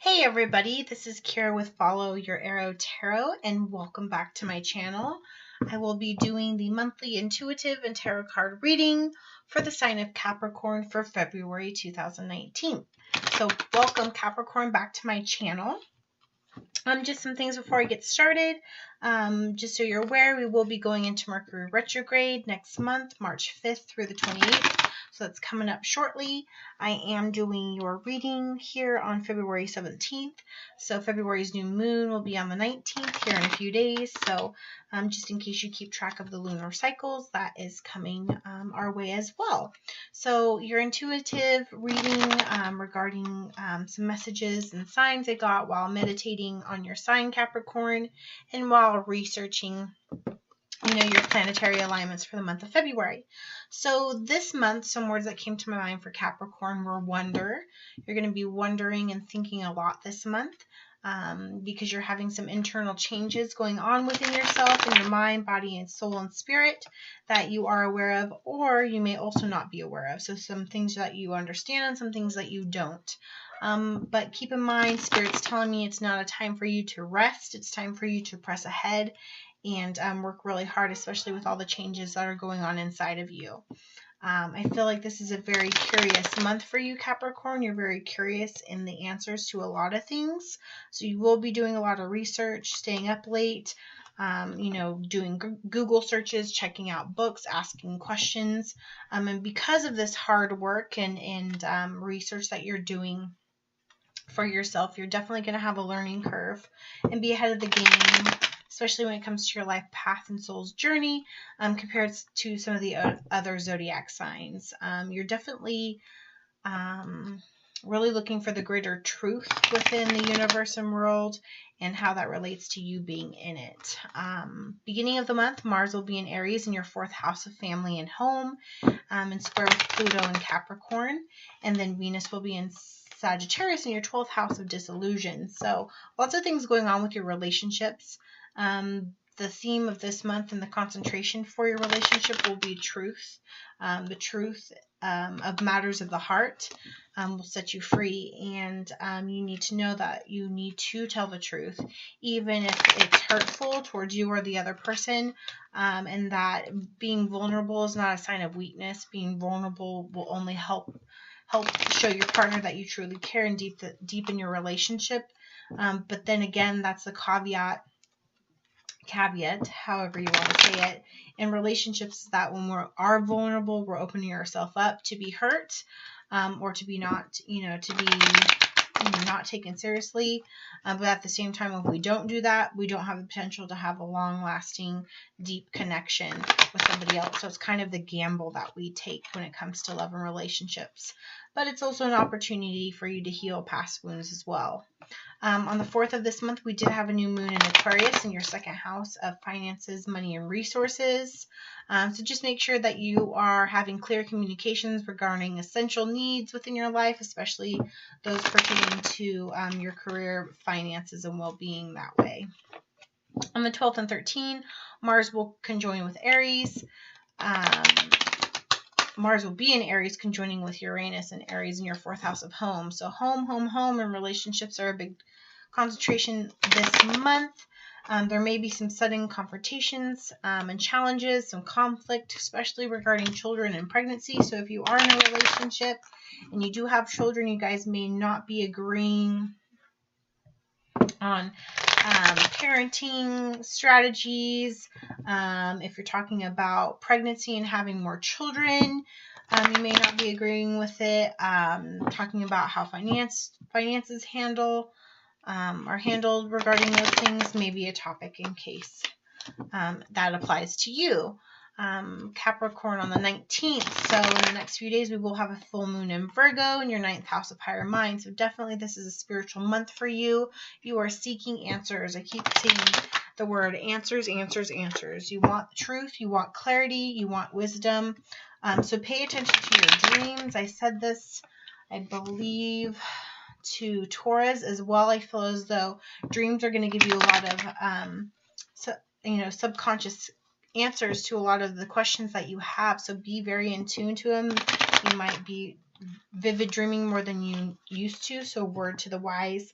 Hey everybody, this is Kira with Follow Your Arrow Tarot, and welcome back to my channel. I will be doing the monthly intuitive and tarot card reading for the sign of Capricorn for February 2019. So welcome Capricorn back to my channel. Just some things before I get started. Just so you're aware, we will be going into Mercury retrograde next month, March 5th through the 28th. So that's coming up shortly. I am doing your reading here on February 17th. So February's new moon will be on the 19th here in a few days. So just in case you keep track of the lunar cycles, that is coming our way as well. So your intuitive reading regarding some messages and signs I got while meditating on your sign, Capricorn, and while researching your planetary alignments for the month of February. So this month, some words that came to my mind for Capricorn were wonder. You're going to be wondering and thinking a lot this month because you're having some internal changes going on within yourself in your mind, body, and soul and spirit that you are aware of, or you may also not be aware of. So some things that you understand and some things that you don't. But keep in mind, Spirit's telling me it's not a time for you to rest. It's time for you to press ahead and work really hard, especially with all the changes that are going on inside of you. I feel like this is a very curious month for you, Capricorn. You're very curious in the answers to a lot of things. So you will be doing a lot of research, staying up late, doing Google searches, checking out books, asking questions. And because of this hard work and research that you're doing for yourself, you're definitely going to have a learning curve and be ahead of the game, especially when it comes to your life path and soul's journey compared to some of the other zodiac signs. You're definitely really looking for the greater truth within the universe and world and how that relates to you being in it. Beginning of the month, Mars will be in Aries in your 4th house of family and home, and square with Pluto and Capricorn, and then Venus will be in Sagittarius in your 12th house of disillusion. So lots of things going on with your relationships. The theme of this month and the concentration for your relationship will be truth. The truth of matters of the heart will set you free, and you need to know that you need to tell the truth, even if it's hurtful towards you or the other person, and that being vulnerable is not a sign of weakness. Being vulnerable will only help show your partner that you truly care and deepen your relationship. But then again, that's the caveat, however you want to say it, in relationships, is that when we are vulnerable, we're opening ourselves up to be hurt, or to be not taken seriously. But at the same time, if we don't do that, we don't have the potential to have a long-lasting, deep connection with somebody else. So it's kind of the gamble that we take when it comes to love and relationships. But it's also an opportunity for you to heal past wounds as well. On the 4th of this month, we did have a new moon in Aquarius in your 2nd house of finances, money, and resources. So just make sure that you are having clear communications regarding essential needs within your life, especially those pertaining to your career, finances, and well-being that way. On the 12th and 13th, Mars will conjoin with Aries. Mars will be in Aries conjoining with Uranus and Aries in your 4th house of home. So home, and relationships are a big concentration this month. There may be some sudden confrontations and challenges, some conflict, especially regarding children and pregnancy. So if you are in a relationship and you do have children, you guys may not be agreeing on parenting strategies. If you're talking about pregnancy and having more children, you may not be agreeing with it. Talking about how finances are handled regarding those things may be a topic in case that applies to you. Capricorn on the 19th. So in the next few days, we will have a full moon in Virgo in your 9th house of higher mind. So definitely this is a spiritual month for you. You are seeking answers. I keep seeing the word answers. You want truth. You want clarity. You want wisdom. So pay attention to your dreams. I said this, I believe, to Taurus as well. I feel as though dreams are going to give you a lot of subconscious answers to a lot of the questions that you have. So be very in tune to them. You might be vivid dreaming more than you used to. So word to the wise.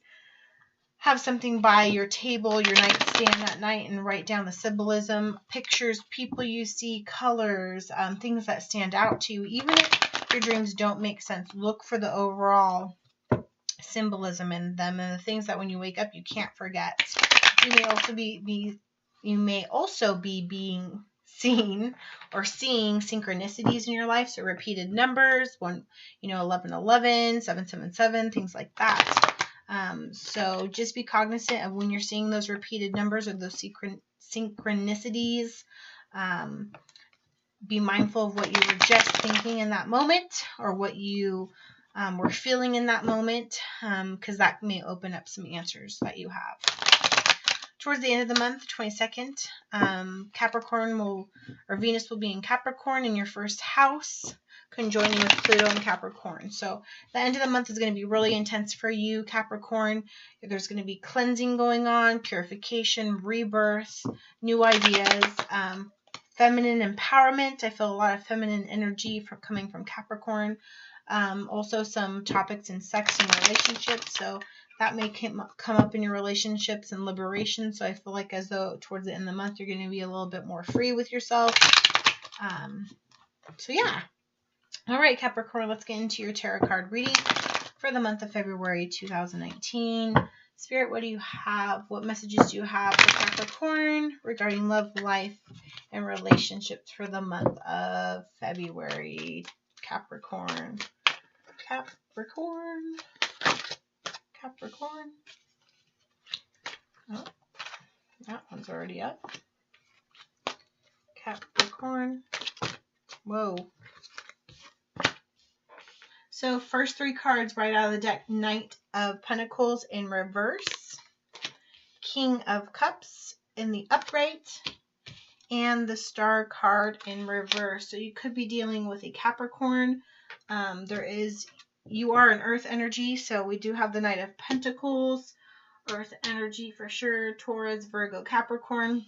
Have something by your table, your nightstand at night, and write down the symbolism, pictures, people you see, colors, things that stand out to you. Even if your dreams don't make sense, look for the overall symbolism in them and the things that when you wake up you can't forget. You may also be being seen or seeing synchronicities in your life, so repeated numbers, 1111, 777, things like that. So just be cognizant of when you're seeing those repeated numbers or those synchronicities. Be mindful of what you were just thinking in that moment, or what you were feeling in that moment, because that may open up some answers that you have. Towards the end of the month, 22nd, Venus will be in Capricorn in your first house, conjoining with Pluto and Capricorn. So the end of the month is going to be really intense for you, Capricorn. There's going to be cleansing going on, purification, rebirth, new ideas, feminine empowerment. I feel a lot of feminine energy coming from Capricorn. Also some topics in sex and relationships. So that may come up in your relationships and liberation. So I feel like as though towards the end of the month, you're going to be a little bit more free with yourself. So yeah. All right, Capricorn, let's get into your tarot card reading for the month of February 2019. Spirit, what do you have? What messages do you have for Capricorn regarding love, life, and relationships for the month of February? Capricorn. Oh, that one's already up. Capricorn. Whoa. So first three cards right out of the deck: Knight of Pentacles in reverse, King of Cups in the upright, and the Star card in reverse. So you could be dealing with a Capricorn. You are an earth energy, so we do have the Knight of Pentacles, earth energy for sure, Taurus, Virgo, Capricorn.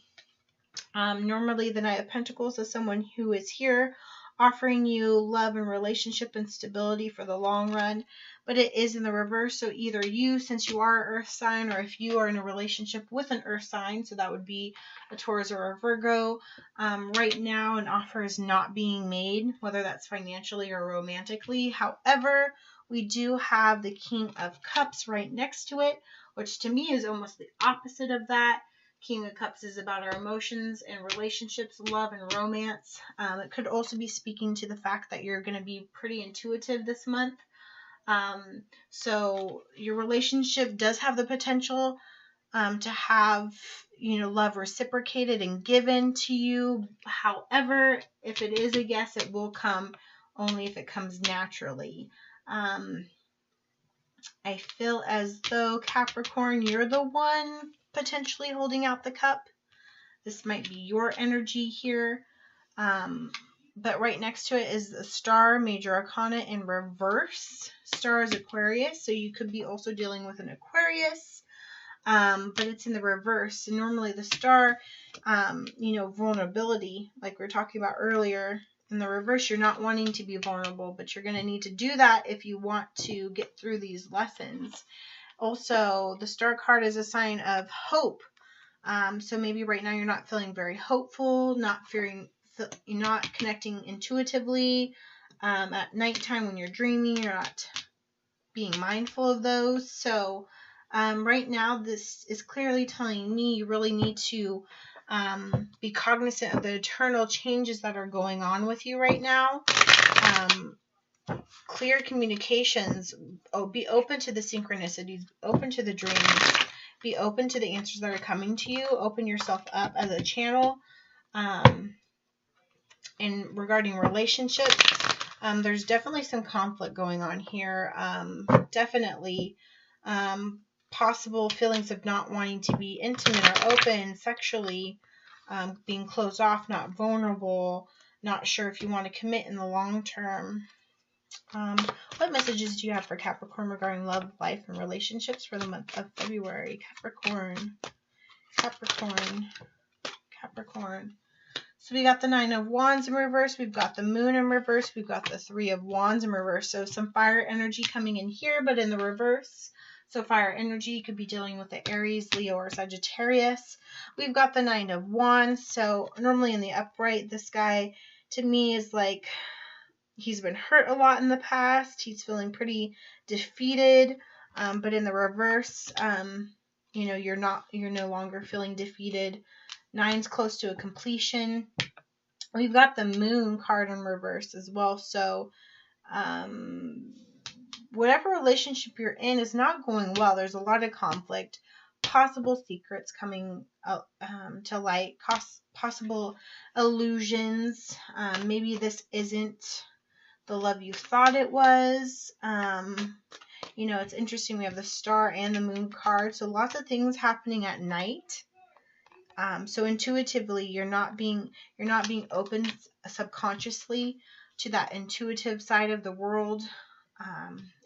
Normally the Knight of Pentacles is someone who is here offering you love and relationship and stability for the long run, but it is in the reverse. So either you, since you are an earth sign, or if you are in a relationship with an earth sign, so that would be a Taurus or a Virgo, right now an offer is not being made, whether that's financially or romantically. However, we do have the King of Cups right next to it, which to me is almost the opposite of that. King of Cups is about our emotions and relationships, love and romance. It could also be speaking to the fact that you're going to be pretty intuitive this month. So your relationship does have the potential to have, love reciprocated and given to you. However, if it is a yes, it will come only if it comes naturally. I feel as though, Capricorn, you're the one potentially holding out the cup. This might be your energy here. But right next to it is the Star, Major Arcana in reverse. Star is Aquarius, so you could be also dealing with an Aquarius. But it's in the reverse. And normally the Star, vulnerability, like we were talking about earlier. In the reverse, you're not wanting to be vulnerable, but you're going to need to do that if you want to get through these lessons. Also, the Star card is a sign of hope. So maybe right now you're not feeling very hopeful, not connecting intuitively. At nighttime when you're dreaming, you're not being mindful of those. So right now this is clearly telling me you really need to be cognizant of the eternal changes that are going on with you right now. Clear communications. Be open to the synchronicities, open to the dreams, be open to the answers that are coming to you. Open yourself up as a channel. And regarding relationships, there's definitely some conflict going on here. Definitely possible feelings of not wanting to be intimate or open sexually, being closed off, not vulnerable, not sure if you want to commit in the long term. What messages do you have for Capricorn regarding love, life, and relationships for the month of February? Capricorn. So we got the Nine of Wands in reverse. We've got the Moon in reverse. We've got the Three of Wands in reverse. So some fire energy coming in here, but in the reverse. So fire energy could be dealing with the Aries, Leo, or Sagittarius. We've got the Nine of Wands. So normally in the upright, this guy to me is like he's been hurt a lot in the past. He's feeling pretty defeated. But in the reverse, you know, you're no longer feeling defeated. Nine's close to a completion. We've got the Moon card in reverse as well. So whatever relationship you're in is not going well. There's a lot of conflict, possible secrets coming out, to light, possible illusions. Maybe this isn't the love you thought it was. You know, it's interesting. We have the Star and the Moon card. So lots of things happening at night. So intuitively, you're not being open subconsciously to that intuitive side of the world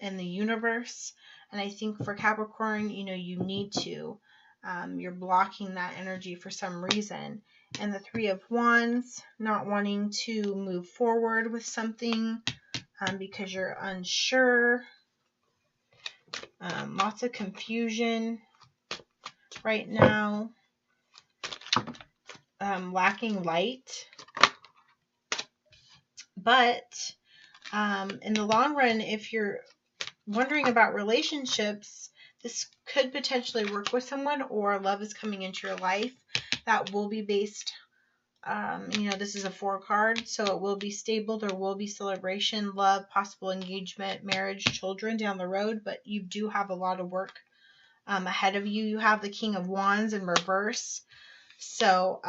and the universe. And I think for Capricorn, you know, you need to. You're blocking that energy for some reason. And the Three of Wands, not wanting to move forward with something because you're unsure. Lots of confusion right now. Lacking light. But in the long run, if you're wondering about relationships, this could potentially work with someone, or love is coming into your life that will be based, you know, this is a 4 card, so it will be stable. There will be celebration, love, possible engagement, marriage, children down the road, but you do have a lot of work ahead of you. You have the King of Wands in reverse. So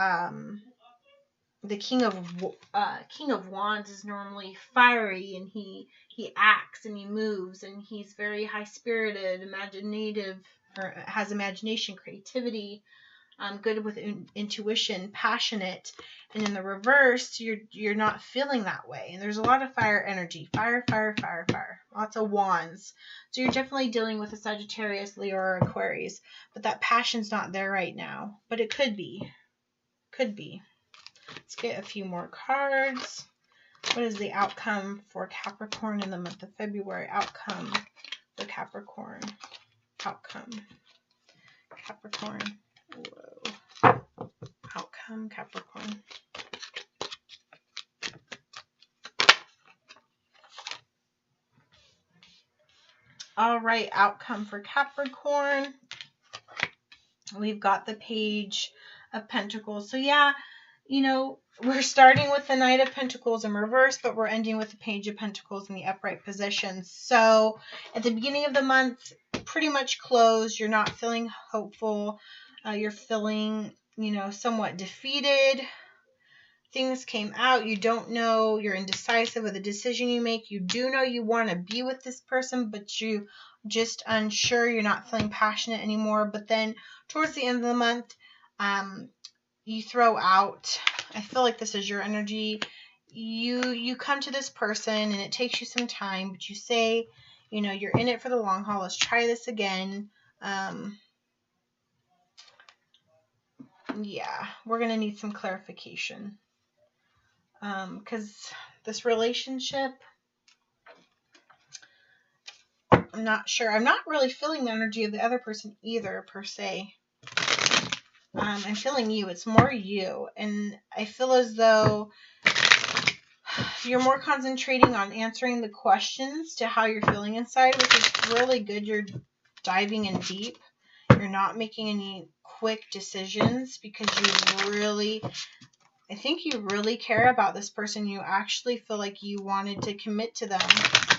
the King of Wands is normally fiery, and he acts and he moves, and he's very high-spirited, imaginative, or has imagination, creativity, good with intuition, passionate. And in the reverse, you're not feeling that way. And there's a lot of fire energy. Fire, fire, fire, fire. Lots of wands. So you're definitely dealing with a Sagittarius, Leo, or Aquarius. But that passion's not there right now. But it could be. Could be. Let's get a few more cards. What is the outcome for Capricorn in the month of February? Outcome for Capricorn. Outcome. Capricorn. Whoa. Outcome, Capricorn. All right, outcome for Capricorn. We've got the Page of Pentacles. So yeah, you know, we're starting with the Knight of Pentacles in reverse, but we're ending with the Page of Pentacles in the upright position. So at the beginning of the month, pretty much closed. You're not feeling hopeful. You're feeling, you know, somewhat defeated. Things came out. You don't know. You're indecisive with the decision you make. You do know you want to be with this person, but you just unsure. You're not feeling passionate anymore. But then towards the end of the month, you throw out, I feel like this is your energy. You come to this person, and it takes you some time, but you say, you know, you're in it for the long haul. Let's try this again. Yeah, we're going to need some clarification. Because this relationship, I'm not sure. I'm not really feeling the energy of the other person either, per se. I'm feeling you. It's more you. And I feel as though you're more concentrating on answering the questions to how you're feeling inside, which is really good. You're diving in deep. You're not making any quick decisions because you really, I think you really care about this person. You actually feel like you wanted to commit to them,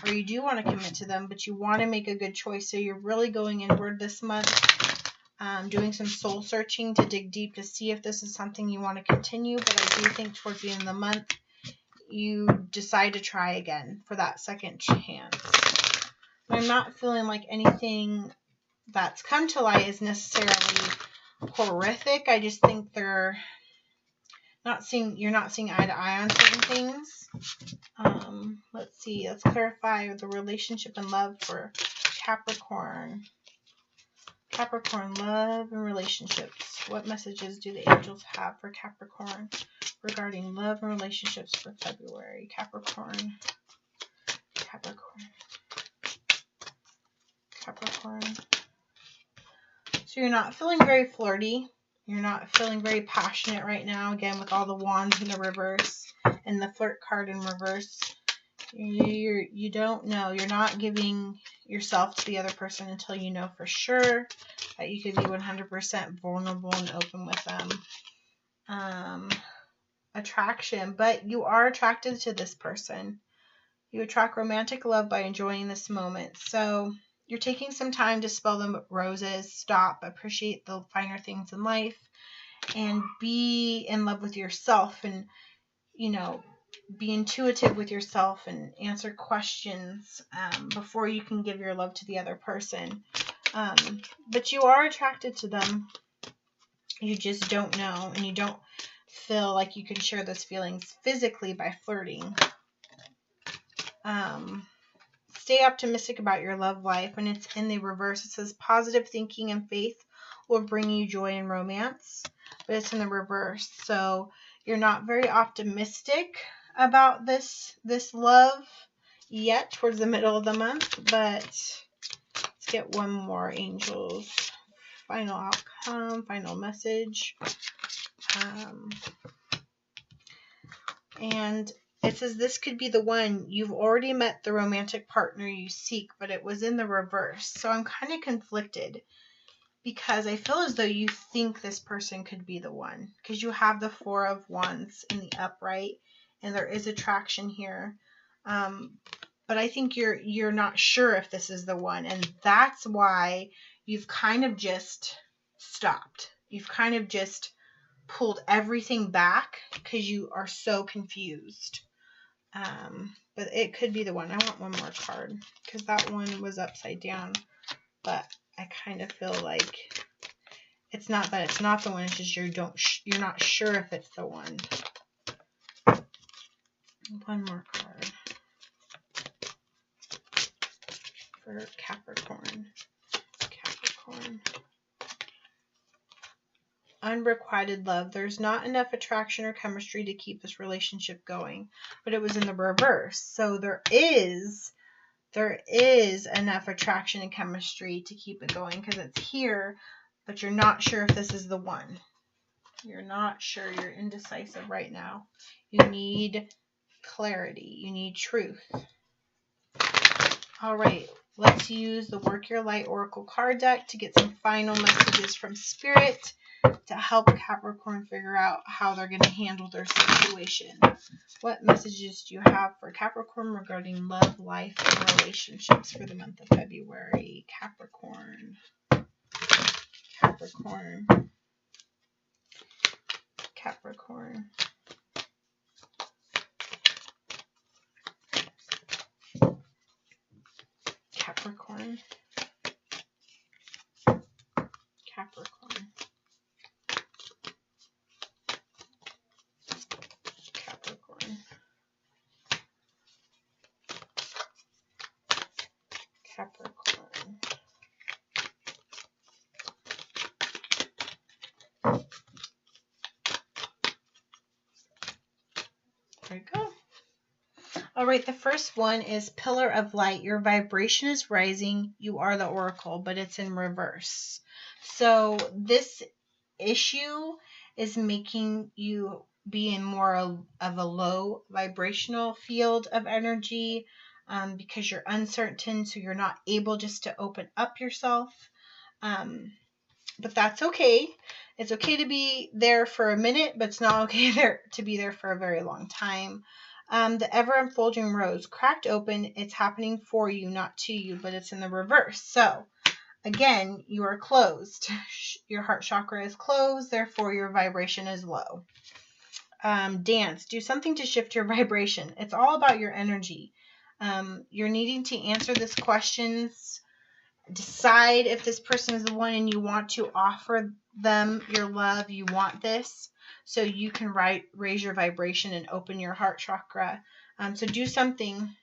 or you do want to commit to them, but you want to make a good choice. So you're really going inward this month, doing some soul searching to dig deep to see if this is something you want to continue. But I do think towards the end of the month, you decide to try again for that second chance. I'm not feeling like anything that's come to light is necessarily horrific. I just think you're not seeing eye to eye on certain things. Let's see. Let's clarify the relationship and love for Capricorn. Capricorn, love and relationships. What messages do the angels have for Capricorn regarding love and relationships for February. Capricorn. Capricorn. Capricorn. So you're not feeling very flirty. You're not feeling very passionate right now. Again, with all the wands in the reverse and the flirt card in reverse. You don't know. You're not giving yourself to the other person until you know for sure that you could be 100% vulnerable and open with them. Attraction, but you are attracted to this person. You attract romantic love by enjoying this moment. So you're taking some time to smell the roses, stop, appreciate the finer things in life, and be in love with yourself, and, you know, be intuitive with yourself and answer questions before you can give your love to the other person. But you are attracted to them. You just don't know, and you don't feel like you can share those feelings physically by flirting. Stay optimistic about your love life. When it's in the reverse, it says positive thinking and faith will bring you joy and romance, but it's in the reverse. So you're not very optimistic about this love yet towards the middle of the month, but let's get one more, angels. Final outcome, final message. And it says this could be the one. You've already met the romantic partner you seek, but it was in the reverse. So I'm kind of conflicted because I feel as though you think this person could be the one because you have the Four of Wands in the upright and there is attraction here. But I think you're not sure if this is the one, and that's why you've kind of just stopped. You've kind of just pulled everything back because you are so confused. But it could be the one. I want one more card because that one was upside down, but I kind of feel like it's not that it's not the one. It's just you're not sure if it's the one. One more card for Capricorn. Capricorn. Unrequited love. There's not enough attraction or chemistry to keep this relationship going, but it was in the reverse. So there is enough attraction and chemistry to keep it going because it's here, but you're not sure if this is the one. You're not sure. You're indecisive right now. You need clarity. You need truth. All right. Let's use the Work Your Light Oracle card deck to get some final messages from Spirit to help Capricorn figure out how they're going to handle their situation. What messages do you have for Capricorn regarding love, life, and relationships for the month of February? Capricorn. Capricorn. Capricorn. Capricorn. Capricorn. Capricorn. Capricorn. There you go. All right, the first one is Pillar of Light. Your vibration is rising. You are the Oracle, but it's in reverse. So this issue is making you be in more of a low vibrational field of energy because you're uncertain, so you're not able just to open up yourself. But that's okay. It's okay to be there for a minute, but it's not okay to be there for a very long time. The ever-unfolding rose, cracked open. It's happening for you, not to you, but it's in the reverse. So, again, you are closed. Your heart chakra is closed, therefore your vibration is low. Dance. Do something to shift your vibration. It's all about your energy. You're needing to answer these questions. Decide if this person is the one and you want to offer them your love. You want this. So you can raise your vibration and open your heart chakra. So do something.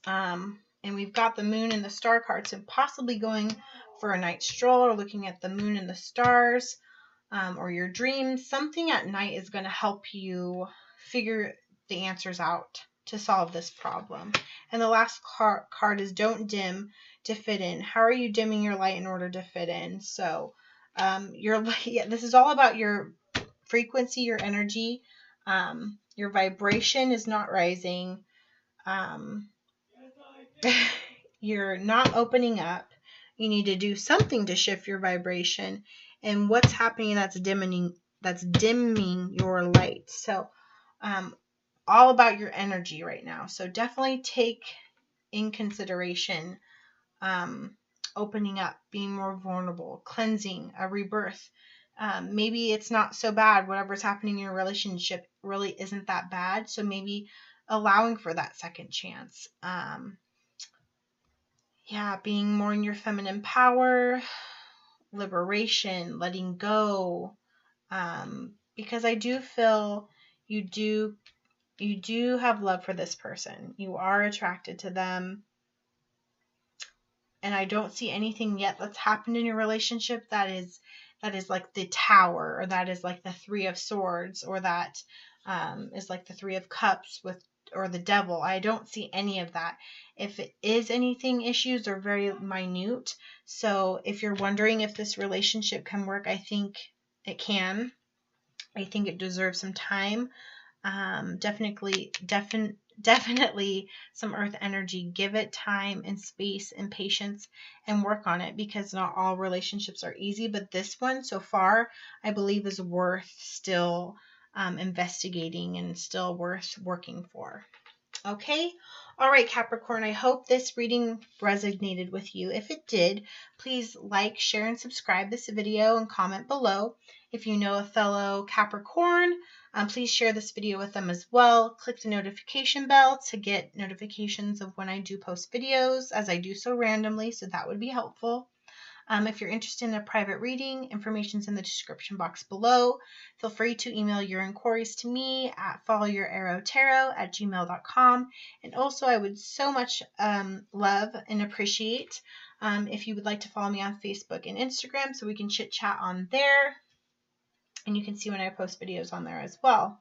And we've got the moon and the star cards, and possibly going for a night stroll or looking at the moon and the stars. or your dreams. Something at night is going to help you figure the answers out to solve this problem. And the last card is don't dim to fit in. How are you dimming your light in order to fit in? So this is all about your frequency, your energy. Your vibration is not rising. You're not opening up. You need to do something to shift your vibration. And what's happening that's dimming your light. So all about your energy right now. So definitely take in consideration opening up, being more vulnerable, cleansing, a rebirth. Maybe it's not so bad. Whatever's happening in your relationship really isn't that bad. So maybe allowing for that second chance. Being more in your feminine power, liberation, letting go. Because I do feel you do have love for this person. You are attracted to them. And I don't see anything yet that's happened in your relationship that is like the Tower, or that is like the Three of Swords, or that is like the Three of Cups or the Devil. I don't see any of that. If it is anything, issues are very minute. So if you're wondering if this relationship can work, I think it can. I think it deserves some time. Definitely some earth energy. Give it time and space and patience and work on it, because not all relationships are easy, but this one so far I believe is worth still investigating and still worth working for. Okay. All right, Capricorn, I hope this reading resonated with you. If it did, please like, share, and subscribe this video and comment below. If you know a fellow Capricorn, please share this video with them as well. Click the notification bell to get notifications of when I do post videos, as I do so randomly, so that would be helpful. If you're interested in a private reading, information's in the description box below. Feel free to email your inquiries to me at FollowYourArrowTarot@gmail.com. And also, I would so much love and appreciate if you would like to follow me on Facebook and Instagram, so we can chit chat on there. And you can see when I post videos on there as well.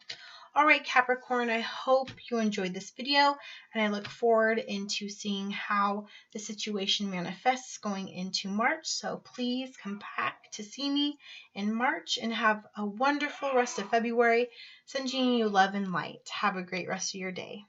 All right, Capricorn, I hope you enjoyed this video, and I look forward into seeing how the situation manifests going into March. So please come back to see me in March, and have a wonderful rest of February. Sending you love and light. Have a great rest of your day.